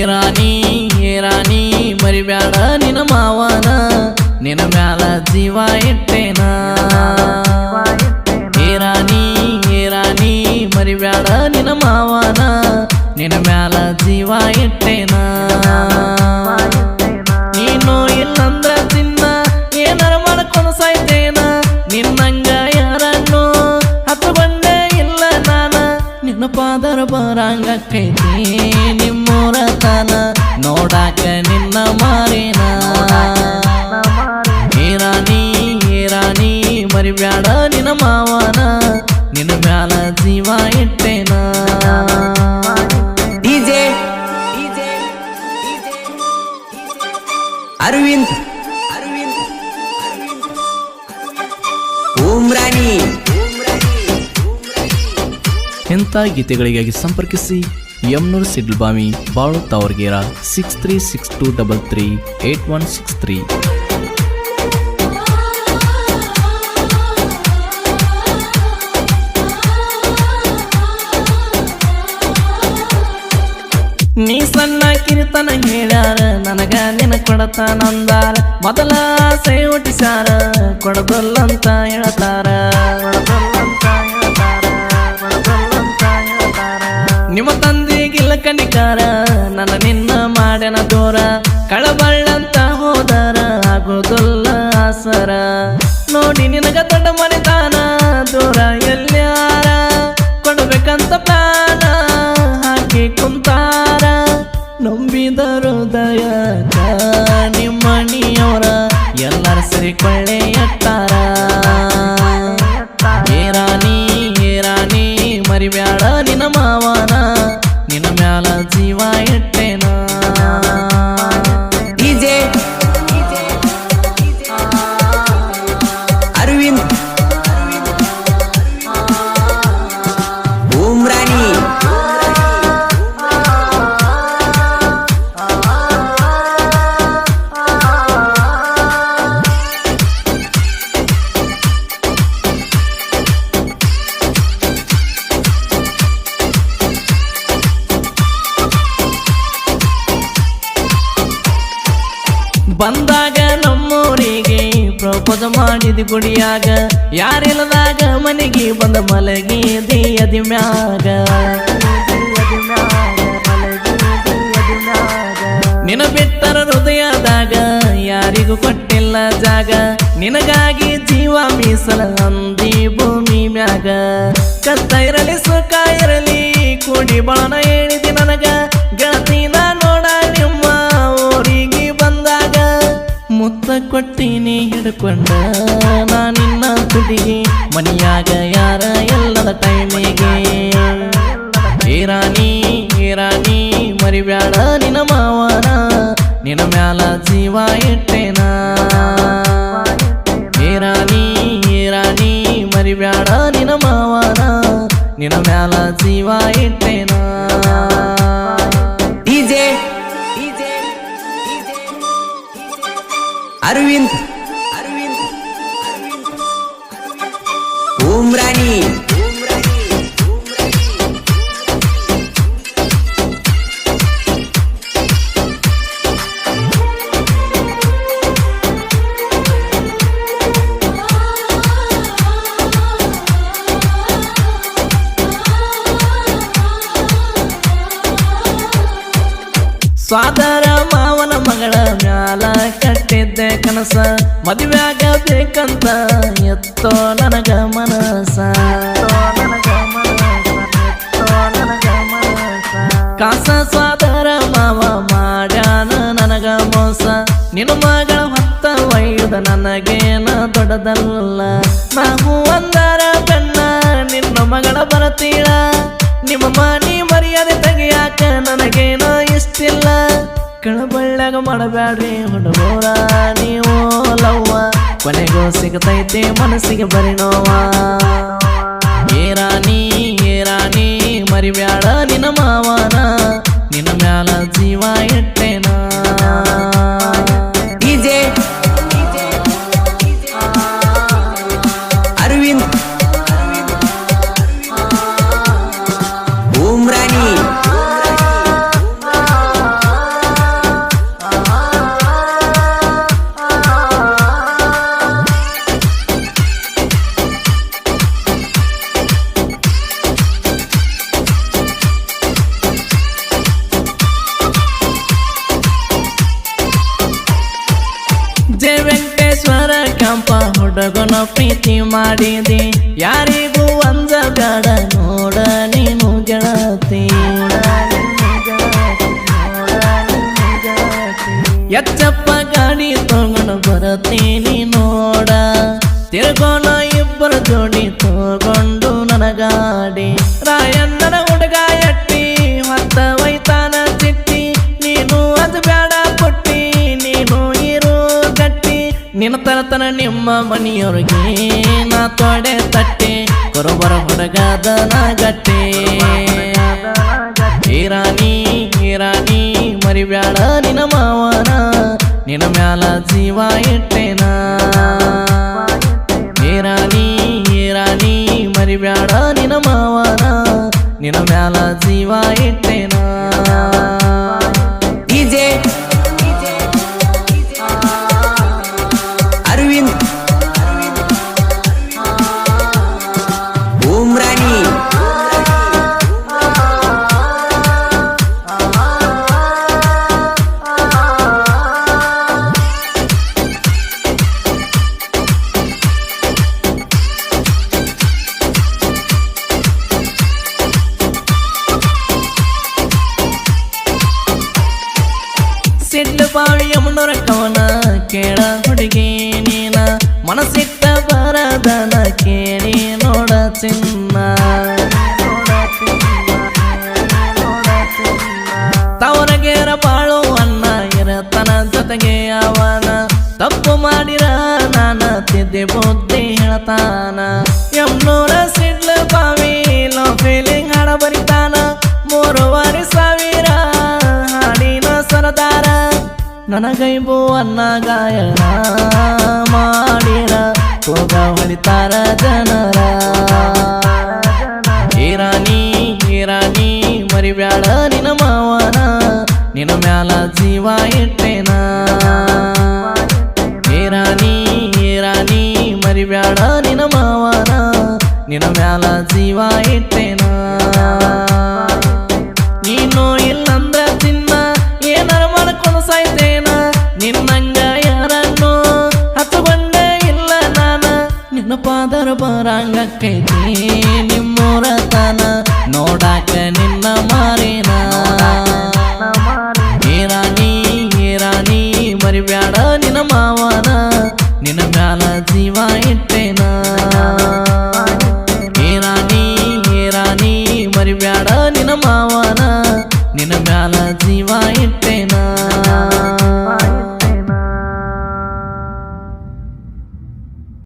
ರಾಣಿ ಮರಿಬ್ಯಾಡ ನಿನ್ನ ಮಾವನ ನಿನ್ನ ಮ್ಯಾಲ ಜೀವ ಇಟ್ಟೇನ ರಾಣಿ ಮರಿಬ್ಯಾಡ ನಿನ್ನ ಮಾವನ ನಿನ್ನ ಮ್ಯಾಲ ಜೀವ ಇಟ್ಟೇನ ನೀನು ಇಲ್ಲಂದ್ರ ಚಿನ್ನ ಏನಾರ ಮಾಡ್ಕೊಂಡು ಸಾಯ್ತೇನ ನಿನ್ನಂಗ ಯಾರನ್ನು ಹತ್ತುಕೊಂಡೆ ಇಲ್ಲ ನಾನ ನಿನ್ನ ಪಾದರ ಬರಂಗಕ್ಕೈತಿ ನಿಮ್ಮೂರ ತನ ನೋಡಾಕ ನಿನ್ನ ಮಾರೇನ ರಾಣಿ ಮರಿಬ್ಯಾಡ ನಿನ್ನ ಮಾವನ ನಿನ್ನ ಮ್ಯಾಲ ಜೀವ ಇಟ್ಟೇನ ಡಿಜೆ ಅರವಿಂದ್ ಉಮ್ರಾನಿ. ಇಂಥ ಗೀತೆಗಳಿಗಾಗಿ ಸಂಪರ್ಕಿಸಿ ಯಮ್ನೂರ್ ಸಿಡ್ಲ್ಬಾಮಿ ಬಾಳು ತಾವರ್ಗೇರ 6362338163. ನೀ ಸಣ್ಣ ಕಿರಿತನ ಹೇಳ್ಯಾರ ನನಗ ನಿನ ಕೊಡತಾನಂದಾರ ಮೊದಲ ಆಸೆ ಹುಟ್ಟಿಸ್ಯಾರ ಕೊಡಬಲ್ಲಂತ ಹೇಳ್ತಾರ ನಿಮ್ಮ ತಂದೆಗಿಲ್ಲ ಕಣಿಕಾರ ನನ್ನ ನಿನ್ನ ಮಾಡ್ಯನ ದೂರ ಕಳಬಳ್ಳಂತ ಹೋದರ ಆಗೋದಲ್ಲ ಆಸರ ನೋಡಿ ನಿನಗ ದೊಡ್ಡ ಮನೆತಾನ ದೂರ ಎಲ್ಲಾರ ಕೊಡಬೇಕಂತ ಪ್ಲಾನ ಹಾಕಿ ಕುಂತಾರ ನಂಬಿದ ಹೃದಯ ನಿಮ್ಮಣಿಯವರ ಎಲ್ಲರ ಸರಿ ಕೊಳ್ಳೆ ಎತ್ತಾರ ರಾಣಿ ಮರಿಬ್ಯಾಡ ನಿನ್ನ ಮಾವನ ನಿನ್ನ ಮ್ಯಾಲ ಜೀವ ಇಟ್ಟೇನ ಡಿಜೆ ಅರವಿಂದ್ ಉಮ್ರಾನಿ. ಬಂದಾಗ ನಮ್ಮೂರಿಗೆ ಪ್ರಪೋಸ್ ಮಾಡಿದ ಗುಡಿಯಾಗ ಯಾರಿಲ್ಲದಾಗ ಮನೆಗೆ ಬಂದ ಮಲಗಿದಿ ಅದಿ ಮ್ಯಾಗ ನಿನ ಬಿಟ್ಟರ ಹೃದಯದಾಗ ಯಾರಿಗೂ ಕೊಟ್ಟಿಲ್ಲ ಜಾಗ ನಿನಗಾಗಿ ಜೀವ ಮೀಸಲ ಅಂದಿ ಭೂಮಿ ಮ್ಯಾಗ ಕಷ್ಟ ಇರಲಿ ಸುಖ ಇರಲಿ ಕೂಡಿ ಬಳನ ಹೇಳಿದಿ ನನಗ ಗೆಳತಿನ ನೋಡ ನಿಮ್ಮ ಊರಿಗೆ ಬಂದಾಗ ಮುತ್ತ ಕೊಟ್ಟಿನಿ ಹಿಡ್ಕೊಂಡ ನಾ ನಿನ್ನ ತುಡಿಗೆ ಮನಿಯಾಗ ಯಾರ ಎಲ್ಲದ ಟೈಮಿಗೆ ರಾಣಿ ಮರಿಬ್ಯಾಡ ನಿನ್ನ ಮಾವನ ನಿನ್ನ ಮ್ಯಾಲ ಜೀವ ಇಟ್ಟೇನ ರಾಣಿ ಮರಿಬ್ಯಾಡ ನಿನ್ನ ಮಾವನ ನಿನ್ನ ಮ್ಯಾಲ ಜೀವ ಇಟ್ಟೇನ ಡಿಜೆ ಅರವಿಂದ್ ಉಮ್ರಾನಿ. ಸ್ವಾದರ ಮಾವನ ಮಗಳ ಮ್ಯಾಲ ಕಟ್ಟಿದ್ದೆ ಕನಸ ಮದುವೆಯಾಗ ಬೇಕಂತ ಎತ್ತೋ ನನಗ ಮನಸ ಕಾಸ ಸ್ವಾದರ ಮಾವ ಮಾಡ್ಯಾನ ನನಗ ಮೋಸ ನಿನ್ನ ಮಗಳ ಹೊತ್ತ ಒಯ್ಯುದ ನನಗೇನ ದೊಡ್ಡದಲ್ಲ ನಾವು ಒಂದರ ಬೆನ್ನ ನಿನ್ನ ಮಗಳ ಬರತೀಳ ನಿಮ್ಮ ಮನಿ ಮರ್ಯಾದೆ ತೆಗಿಯಾಕ ನನಗೇನೋ ಇಷ್ಟಿಲ್ಲ ಕಳಬಳ್ಳಾಗ ಮಾಡಬ್ಯಾಡ್ರಿ ಹುಡುಗರ ನೀವು ಲವ್ವ ಕೊನೆಗೂ ಸಿಗತೈತೆ ಮನಸ್ಸಿಗೆ ಬರಿ ನೋವ ರಾಣಿ ಮರಿಬ್ಯಾಡ ನಿನ್ನ ಮಾವನ ನಿನ್ನ ಮ್ಯಾಲ ಜೀವ ಇಟ್ಟೇನ ಡಿಜೆ ಅರವಿಂದ್ ಉಮ್ರಾನಿ. ಪ್ರೀತಿ ಮಾಡಿದೆ ಯಾರಿಗೂ ಅಂಜಬೇಡ ನೋಡ ನೀನು ಗೆಳತಿ ಎಚ್ಚಪ್ಪ ಗಾಡಿ ತಗೊಂಡು ಬರತೀನಿ ನೋಡ ತಿರ್ಗೋಣ ಇಬ್ಬರು ಜೋಡಿ ತಗೊಂಡು ನನ್ನ ಗಾಡಿ ರಾಯಣ್ಣನ ಹುಡುಗ ಎಟ್ಟಿ ಮತ್ತ ವೈತಾನ ಚಿಟ್ಟಿ ನೀನು ಅದು ಬೇಡ ಕೊಟ್ಟಿ ನೀನು ಇರು ಗಟ್ಟಿ ನಿನ್ನ ತರತನ ನಿಮ್ಮ ಮನೆಯವ್ರಿಗೆ ನಾ ತೊಡೆ ತಟ್ಟಿ ಕೊರಬರ ಹುಡುಗದನ ಗಟ್ಟಿ ಹೀರಾಣಿ ಹೀರಾಣಿ ಮರಿಬ್ಯಾಡ ನಿನ್ನ ಮಾವನ ನಿನ್ನ ಮ್ಯಾಲ ಜೀವ ಇಟ್ಟೇನ ಹೀರಾಣಿ ಹೀರಾಣಿ ಮರಿಬ್ಯಾಡ ನಿನ್ನ ಮಾವನ ನಿನ್ನ ಮ್ಯಾಲ ಜೀವ ಇಟ್ಟೇನ ಡಿಜೆ ಅರವಿಂದ್ ಉಮ್ರಾನಿ ಸಿಡ್ಲು ಬಾವಿಯ ಮುನ್ನೂರ ಕವನ ಕೇಳ ಹುಡುಗಿ ನೀನ ಮನಸ್ಸಿಟ್ಟ ಬರದನ ಕೇಳಿ ನೋಡ ಚಿನ್ನ ತವರಗೇರ ಬಾಳು ಅನ್ನ ಇರತನ ಜೊತೆಗೆ ಅವನ ತಪ್ಪು ಮಾಡಿರ ನಾನ ತಿದ್ದೆ ಬುದ್ಧಿ ಹೇಳ್ತಾನ ಎಮ್ನೂರ ಸಿಡ್ಲು ಬಾವಿ ಲವ್ ಫೀಲಿಂಗ್ ಹಾಡ ಬರಿತಾನ 3,500 ಹಾಡಿನ ಸರದಾರ ನನಗೈಬು ಅನ್ನ ಗಾಯನ ಮಾಡಿರ ಹೋಗ ಹೊಲಿತಾರ ಜನರ ಹೀರಾಣಿ ಹೀರಾಣಿ ಮರಿಬ್ಯಾಡ ನಿನ್ನ ಮಾವನ ನಿನ್ನ ಮ್ಯಾಲ ಜೀವ ಇಟ್ಟೇನ ಹೀರಾಣಿ ಹೀರಾಣಿ ಮರಿಬ್ಯಾಡ ನಿನ್ನ ಮಾವನ ನಿನ್ನ ಮ್ಯಾಲ ಜೀವ ಇಟ್ಟೇನ ನೀನು ಇಲ್ಲಂದ್ರ ಚಿನ್ನ ಏನಾರ ಮಾಡ್ಕೊಂಡು ಸಾಯ್ತೇನ ನಿನ್ನಂಗ ಯಾರನ್ನು ಹತ್ತುಕೊಂಡ ಇಲ್ಲ ನಾನ ನಿನ್ನ ಪಾದರ ಬರಂಗಕ್ಕೈತಿ ನಿಮ್ಮೂರ ತನ ನೋಡಾಕ ನಿನ್ನ ಮಾರೇನ ಹೀರಾಣಿ ಹೀರಾಣಿ ಮರಿಬ್ಯಾಡ ನಿನ್ನ ಮಾವನ ನಿನ್ನ ಮ್ಯಾಲ ಜೀವ ಇಟ್ಟೇನ ಹೀರಾಣಿ ಹೀರಾಣಿ ಮರಿಬ್ಯಾಡ ನಿನ್ನ ಮಾವನ ನಿನ್ನ ಮ್ಯಾಲ ಜೀವ ಇಟ್ಟೇನ